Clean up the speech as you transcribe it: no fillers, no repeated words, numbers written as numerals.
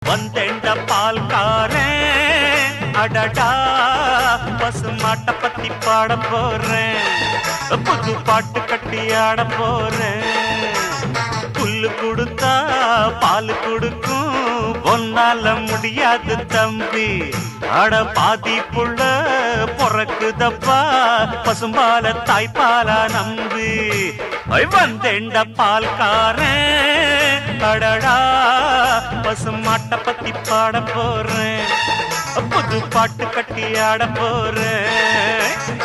வந்தெண்ட பால்காரன் அடடா பசுமாட்ட பத்தி பாட போறேன் புது பாட்டு கட்டி ஆட போறேன் புல்லு கொடுத்தா பால் கொடுக்கும் ஒன்னால முடியாது தம்பி அட பாதி புள்ள பொறக்குதப்பா பசும்பால தாய்ப்பாலா நம்பி வந்தெண்ட பால்காரன் அடடா பசுமாட்ட பத்தி பாட போறேன் புது பாட்டு கட்டி ஆட போறேன்